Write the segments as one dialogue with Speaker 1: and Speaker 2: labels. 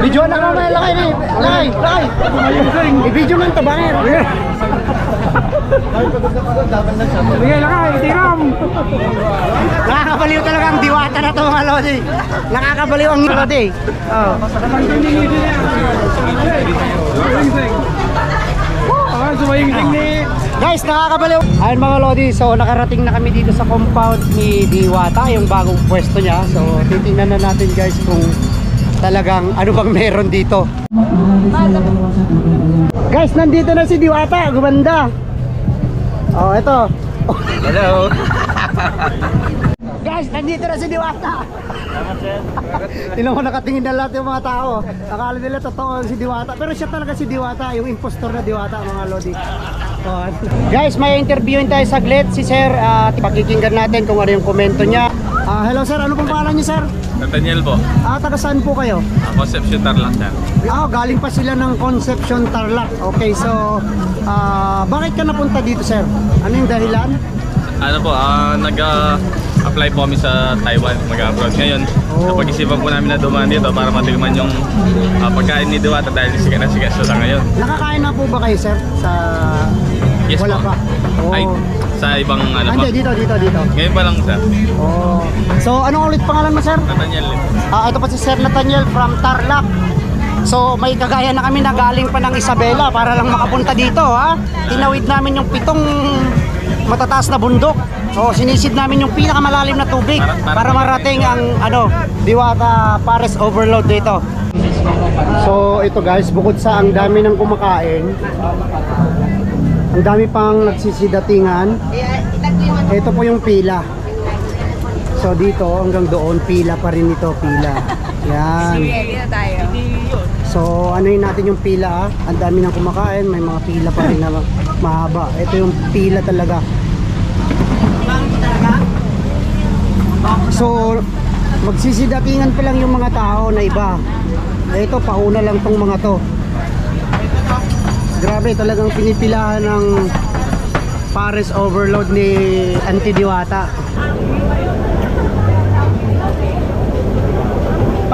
Speaker 1: Video na naman, lakay na. Lakay. I-video man ito, bangir.
Speaker 2: Sige, lakay, tiram.
Speaker 1: Nakakabaliw talaga ang diwata na ito mga lodi. Nakakabaliw ang lodi. Oh. Guys, nakakabaliw. Ayun mga lodi, so nakarating na kami dito sa compound ni Diwata, yung bagong pwesto niya. So titingnan na natin guys kung talagang ano bang meron dito. Guys, nandito na si Diwata, gumanda. Oh, ito.
Speaker 3: Hello.
Speaker 1: Guys, nandito na si Diwata. Tingnan mo, nakatingin na lahat yung mga tao. Akala nila totoo si Diwata. Pero siya talaga si Diwata, yung impostor na Diwata mga lodi. Oh. Guys, may interviewin tayo saglit si Sir. Pakikinggan natin kung ano yung komento niya. Hello Sir, ano pong pangalan niyo Sir?
Speaker 3: Nathaniel po.
Speaker 1: Taga saan po kayo?
Speaker 3: Concepcion Tarlac sir.
Speaker 1: Galing pa sila ng Concepcion Tarlac. Okay, so bakit ka napunta dito Sir? Ano yung dahilan?
Speaker 3: Ano po, nag-apply po kami sa Taiwan, mag-abroad ngayon. Napag-isipan po namin na dumaan dito para matikman yung pagkain ni Diwata dahil siya sa ngayon.
Speaker 1: Nakakain na po ba kayo Sir?
Speaker 3: Yes
Speaker 1: Wala
Speaker 3: po.
Speaker 1: pa.
Speaker 3: Ay, sa ibang ano po.
Speaker 1: Hindi, dito.
Speaker 3: Ngayon pa lang sir.
Speaker 1: So anong ulit pangalan mo Sir?
Speaker 3: Nathaniel.
Speaker 1: Ito pa si Sir Nathaniel from Tarlac. So may kagaya na kami na galing pa ng Isabela para lang makapunta dito ha. Tinawid namin yung 7 matataas na bundok. So sinisid namin yung pinakamalalim na tubig para marating ang Diwata Pares Overload dito. So ito guys, bukod sa ang dami ng kumakain, ang dami pang nagsisidatingan. Ito po yung pila. So dito hanggang doon pila pa rin ito, pila. Yan. So anuin natin yung pila. Ang dami ng kumakain, may mga pila pa rin na mahaba. Ito yung pila talaga. So magsisidatingan pa lang yung mga tao na iba. Ito pauna lang tong mga to. Grabe, talagang pinipilahan ng Pares Overload ni Auntie Diwata.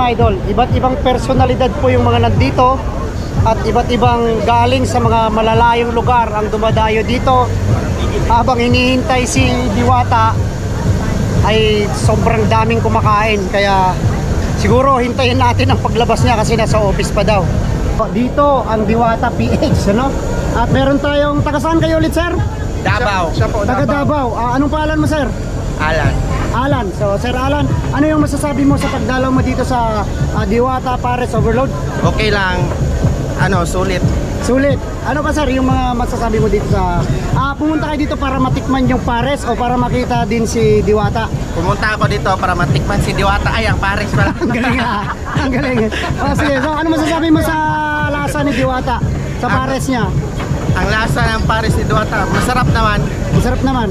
Speaker 1: Idol, iba't ibang personalidad po yung mga nandito at iba't ibang galing sa mga malalayong lugar ang dumadayo dito. Habang hinihintay si Diwata ay sobrang daming kumakain, kaya siguro hintayin natin ang paglabas niya kasi nasa office pa daw. Dito ang Diwata PH, ano? At meron tayong, taga saan kayo ulit Sir?
Speaker 3: Davao.
Speaker 1: Taga Davao. Anong pangalan mo Sir? Alan. So Sir Alan, ano yung masasabi mo sa pagdalaw mo dito sa Diwata Pares Overload?
Speaker 4: Okay lang, sulit.
Speaker 1: Sulit. Ano pa Sir yung mga masasabi mo dito sa pumunta kayo dito para matikman yung Pares o para makita din si Diwata?
Speaker 4: Pumunta ako dito para matikman si Diwata. Ay, ang Pares pala.
Speaker 1: Ang galing ang galing. Sige, so ano masasabi mo sa lasa ni Diwata sa Pares niya?
Speaker 4: Ang lasa ng Pares ni Diwata, masarap naman.
Speaker 1: Masarap naman.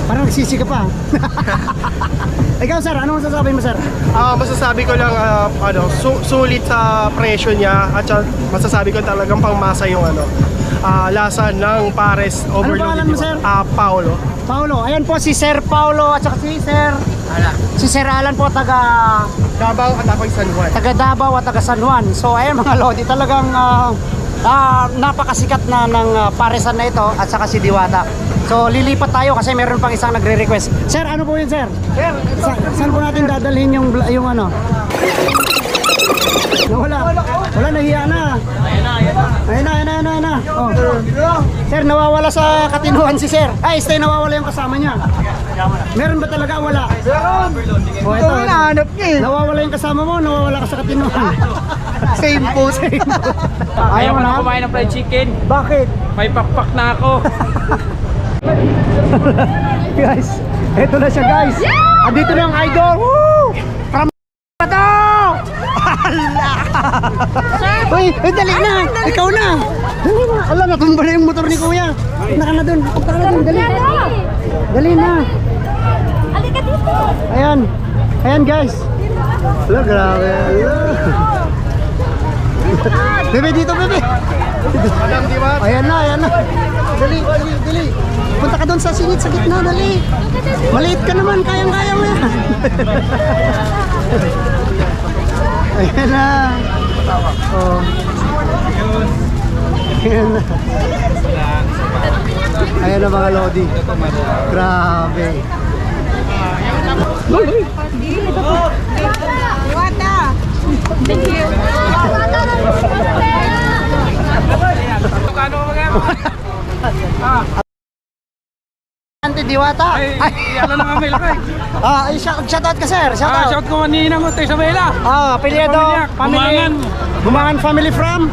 Speaker 1: Parang nagsisi ka pa. Ikaw Sir, ano masasabi mo Sir?
Speaker 2: Masasabi ko lang sulit sa presyo niya at masasabi ko talagang pangmasa yung lasa ng Pares Overload.
Speaker 1: Ano pangalan mo Sir?
Speaker 2: Paolo.
Speaker 1: Ayan po si Sir Paulo at saka si Sir
Speaker 4: Alan.
Speaker 1: Si Sir Alan po taga
Speaker 4: Davao at ako'y San Juan.
Speaker 1: Taga Davao at taga San Juan. So ayan mga lodi, talagang napakasikat na ng paresan na ito at saka si Diwata. So lilipat tayo kasi meron pang isang nagre-request. Sir, ano po yun Sir? Sir, saan po natin dadalhin yung Wala, nahiya na. Ayan na. Oh. Sir, nawawala sa katinuan si Sir. Nawawala yung kasama niya. Meron ba talaga? Wala. Meron. Ito hinahanap niya eh. Nawawala yung kasama mo, nawawala ka sa katinuan. Same po.
Speaker 5: Ayaw ko na kumain ng fried chicken.
Speaker 1: Bakit?
Speaker 5: May pakpak na ako.
Speaker 1: Guys, eto na siya guys. Andito na ang idol. Woo! From to! Uy, dali na. Ikaw na. Dali na. Ala, natumba na yung motor ni Kuya. Punta ka na dun. Dali. Dali na.
Speaker 6: Halika dito.
Speaker 1: Ayan guys. Ala, grabe. Bebe, dito bebe. Ayan na. Dali. Punta ka doon sa singit sa gitna, dali. Maliit ka naman, kayang-kaya mo yan. Ayan na. Oh. Ayan na. Ayan na mga Lodi. Grabe.
Speaker 6: Diwata. Thank you.
Speaker 1: Ante Diwata.
Speaker 5: Ay, ano na kami lakay.
Speaker 1: Shoutout ka sir. Shoutout.
Speaker 5: Shout ko kanina mo, Isabela.
Speaker 1: Apelyido.
Speaker 5: Bumangan.
Speaker 1: Bumangan family from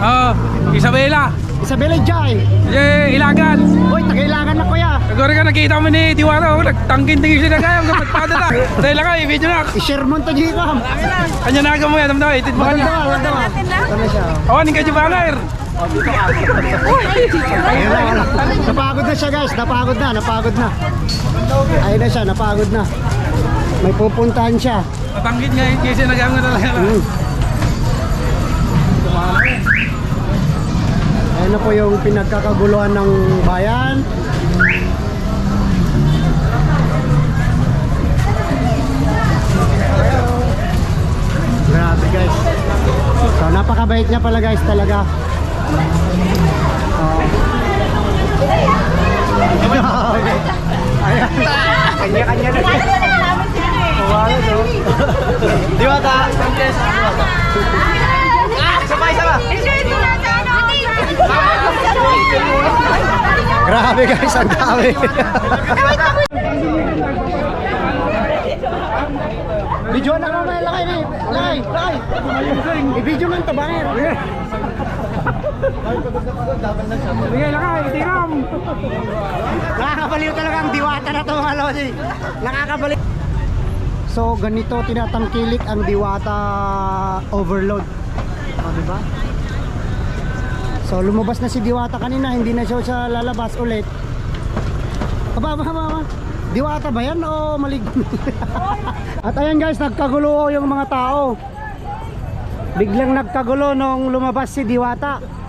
Speaker 5: Isabela.
Speaker 1: Isabela Jai.
Speaker 5: Ilagan.
Speaker 1: Uy, tagailangan na kuya.
Speaker 5: Siguro ka nakita mo ni Diwata, nagtangkin-tingin sila kaya, ang kapatpada na. Dahil lakay, video na.
Speaker 1: I-share mo to dito.
Speaker 5: Kanya na mo yan, tamda, itit mo kanya.
Speaker 1: Ito na siya.
Speaker 5: Awanin ka Jibanger.
Speaker 1: Ayun na. Napagod na siya guys. Napagod na. Ayun na siya, napagod na. May pupuntahan siya.
Speaker 5: Natangkin nga, kasi nagamit na lang.
Speaker 1: Ayun na po yung pinagkakaguluhan ng bayan. Grabe guys. So napakabait niya pala guys talaga. Ayan. Kanya-kanya na siya. Kawalan no? Diwata! Sama! Grabe guys, ang dami. Video na naman, lakay. I-video man to, banger.
Speaker 5: Sige, lakay, tiram.
Speaker 1: Nakakabaliw talaga ang Diwata na to mga Lodi. Nakakabaliw. So ganito tinatangkilik ang Diwata overload. O diba? So lumabas na si Diwata kanina, hindi na siya lalabas ulit. Aba. Diwata ba yan o maligno? At ayan guys, nagkagulo yung mga tao. Biglang nagkagulo nung lumabas si Diwata.